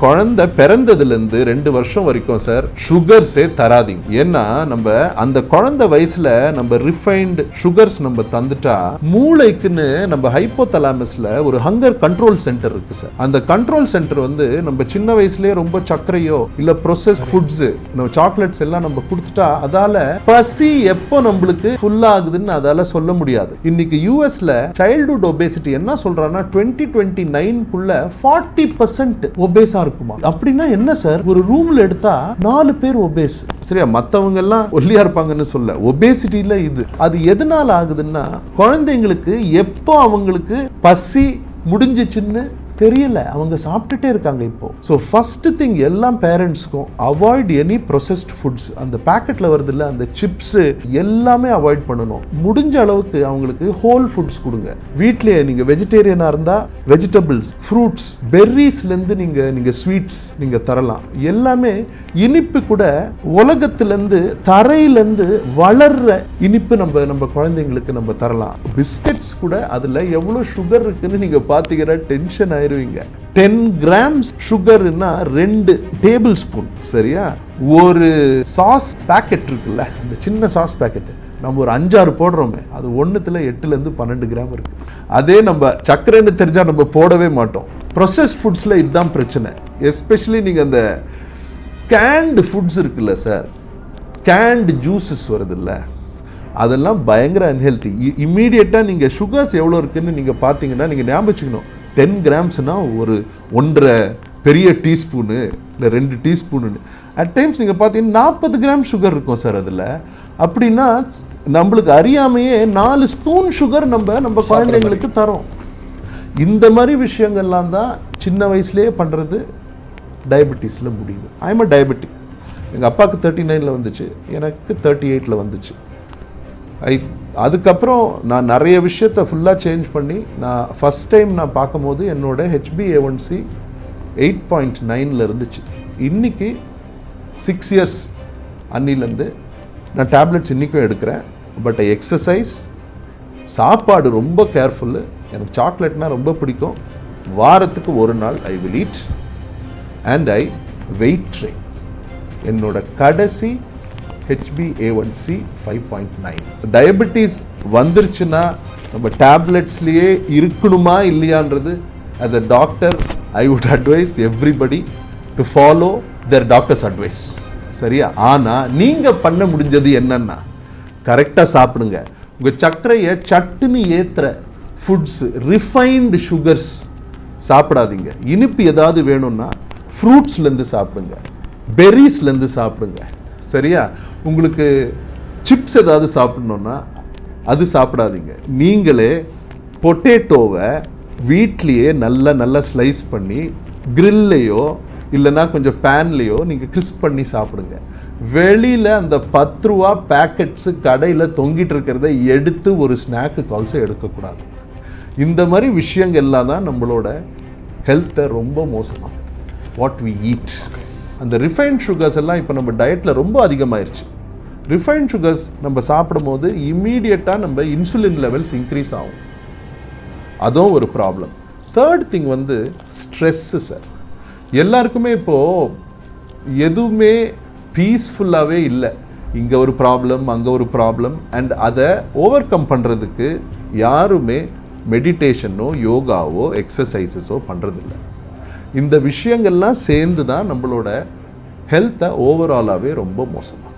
குழந்தை பிறந்ததுலேருந்து 2 வருஷம் வரைக்கும் சார் சுகர்ஸே தராதிங்க. ஏன்னா நம்ம அந்த குழந்தை வயசுல நம்ம ரிஃபைன்டு சுகர்ஸ் நம்ம தந்துட்டா மூளைக்குன்னு நம்ம ஹைப்போதலாமஸ்ல ஒரு ஹங்கர் கண்ட்ரோல் சென்டர் இருக்கு சார். அந்த கண்ட்ரோல் சென்டர் வந்து நம்ம சின்ன வயசுலயே ரொம்ப சர்க்கரையோ இல்ல ப்ரோசஸ் ஃபுட்ஸ் நம்ம சாக்லேட்ஸ் எல்லாம் நம்ம கொடுத்துட்டா அதால பசி எப்போ நம்மளுக்கு ஃபுல் ஆகுதுன்னு அதால சொல்ல முடியாது. இன்னைக்கு யூஎஸ்ல சைல்ட்ஹுட் ஒபேசிட்டி என்ன சொல்றாங்கன்னா 2029 40% ஒபேஸா இருக்குமா. அப்படின்னா என்ன சார், ஒரு ரூம்ல எடுத்தா 4 பேர் ஒபேஸ். சரியா, மத்தவங்க எல்லாம் ஒல்லியா இருப்பாங்கன்னு சொல்ல, ஒபேசிட்டில இது அது எதனால ஆகுதுன்னா குழந்தைங்களுக்கு எப்போ அவங்களுக்கு பசி முடிஞ்சிச்சுன்னு தெரியல, அவங்க சாப்பிட்டுட்டே இருக்காங்க இப்போ. ஸோ ஃபர்ஸ்ட் திங் எல்லாம் பேரண்ட்ஸ்க்கும் அவாய்ட் எனி ப்ரொசஸ்ட் ஃபுட்ஸ். அந்த பேக்கெட்ல வருது இல்லை அந்த சிப்ஸ் எல்லாமே அவாய்ட் பண்ணணும். முடிஞ்ச அளவுக்கு அவங்களுக்கு ஹோல் ஃபுட்ஸ் கொடுங்க. வீட்லயே நீங்க வெஜிடேரியனா இருந்தா வெஜிடபிள்ஸ், ஃப்ரூட்ஸ், பெர்ரிஸ்லேருந்து நீங்க ஸ்வீட்ஸ் நீங்க தரலாம். எல்லாமே இனிப்பு கூட உலகத்திலேருந்து தரையிலேருந்து வளர்ற இனிப்பு நம்ம குழந்தைங்களுக்கு நம்ம தரலாம். பிஸ்கட்ஸ் கூட அதுல எவ்வளவு சுகர் இருக்குன்னு நீங்க பாத்தீங்கன்னா டென்ஷன் ஆயிருவீங்க. 10 கிராம்ஸ் சுகர்னா 2 டேபிள் ஸ்பூன். சரியா, ஒரு சாஸ் பேக்கெட் இருக்குல்ல, இந்த சின்ன சாஸ் பேக்கெட் நம்ம ஒரு 5-6 போடுறோமே, அது 8 12 கிராம் இருக்கு. அதே நம்ம சர்க்கரைன்னு தெரிஞ்சா நம்ம போடவே மாட்டோம். ப்ரொசஸ்ட் ஃபுட்ஸ்ல இதுதான் பிரச்சனை. எஸ்பெஷலி நீங்க அந்த கேன்டு ஃபுட்ஸ் இருக்குல்ல சார், கேன்டு ஜூஸஸ் வருது இல்லை, அதெல்லாம் பயங்கர அன்ஹெல்த்தி. இம்மீடியட்டாக நீங்கள் சுகர்ஸ் எவ்வளோ இருக்குன்னு நீங்கள் பார்த்தீங்கன்னா நீங்கள் ஞாபகம் வச்சுக்கணும். 10 கிராம்ஸ்னா ஒரு 1.5 பெரிய டீஸ்பூனு இல்லை 2 டீஸ்பூனு. அட் டைம்ஸ் நீங்கள் பார்த்தீங்கன்னா 40 கிராம் சுகர் இருக்கும் சார் அதில். அப்படின்னா நம்மளுக்கு அறியாமையே 4 ஸ்பூன் சுகர் நம்ம குழந்தைங்களுக்கு தரோம். இந்த மாதிரி விஷயங்கள்லாம் தான் சின்ன வயசுலேயே பண்ணுறது டயபெட்டிஸில் முடியுது. I'm a diabetic. எங்கள் அப்பாவுக்கு 39 வந்துச்சு, எனக்கு 38 வந்துச்சு. அதுக்கப்புறம் நான் நிறைய விஷயத்தை ஃபுல்லாக சேஞ்ச் பண்ணி நான் ஃபஸ்ட் டைம் நான் பார்க்கும்போது என்னோட HbA1c 8.9 இருந்துச்சு. இன்றைக்கி 6 இயர்ஸ் அன்னிலேருந்து நான் டேப்லெட்ஸ் இன்றைக்கும் எடுக்கிறேன். பட் எக்ஸசைஸ், சாப்பாடு ரொம்ப கேர்ஃபுல்லு. எனக்கு சாக்லேட்னால் ரொம்ப பிடிக்கும். வாரத்துக்கு 1 நாள் I will eat and I weight train. என்னோட கடைசி HbA1c 5.9. டயபெட்டிஸ் வந்துருச்சுன்னா நம்ம டேப்லெட்ஸ்லேயே இருக்கணுமா இல்லையான்றது as a doctor I would advise everybody to follow their doctor's advice. சரியா, ஆனால் நீங்கள் பண்ண முடிஞ்சது என்னன்னா கரெக்டாக சாப்பிடுங்க. உங்கள் சர்க்கரையை சட்டுன்னு ஏற்றுற ஃபுட்ஸ், ரிஃபைன்டு சுகர்ஸ் சாப்பிடாதீங்க. இனிப்பு ஏதாவது வேணும்னா ஃப்ரூட்ஸ்லேருந்து சாப்பிடுங்க, பெர்ரிஸ்லேருந்து சாப்பிடுங்க. சரியா, உங்களுக்கு சிப்ஸ் ஏதாவது சாப்பிடணுன்னா அது சாப்பிடாதீங்க. நீங்களே பொட்டேட்டோவை வீட்லேயே நல்லா ஸ்லைஸ் பண்ணி கிரில்லையோ இல்லைன்னா கொஞ்சம் பேன்லேயோ நீங்கள் கிறிஸ்ப் பண்ணி சாப்பிடுங்க. வெளியில் அந்த 10 ரூபா பேக்கெட்ஸு கடையில் தொங்கிட்டு இருக்கிறத எடுத்து ஒரு ஸ்நாக்கு கால்ஸை எடுக்கக்கூடாது. இந்த மாதிரி விஷயங்கள்லாம் தான் நம்மளோட ஹெல்த்தை ரொம்ப மோசமாகுது. வாட் வி ஈட், அந்த ரிஃபைன்ட் சுகர்ஸ் எல்லாம் இப்போ நம்ம டயட்டில் ரொம்ப அதிகமாகிருச்சு. ரிஃபைன்ட் சுகர்ஸ் நம்ம சாப்பிடும் போது இம்மீடியட்டாக நம்ம இன்சுலின் லெவல்ஸ் இன்க்ரீஸ் ஆகும். அதுவும் ஒரு ப்ராப்ளம். தேர்ட் திங் வந்து ஸ்ட்ரெஸ்ஸு சார். எல்லாருக்குமே இப்போது எதுவுமே பீஸ்ஃபுல்லாகவே இல்லை. இங்கே ஒரு ப்ராப்ளம், அங்கே ஒரு ப்ராப்ளம். அண்ட் அதை ஓவர் கம் பண்ணுறதுக்கு யாருமே மெடிடேஷனோ யோகாவோ எக்ஸசைசஸோ பண்ணுறதில்ல. இந்த விஷயங்கள்லாம் சேர்ந்து தான் நம்மளோட ஹெல்த்தை ஓவராலாகவே ரொம்ப மோசமாக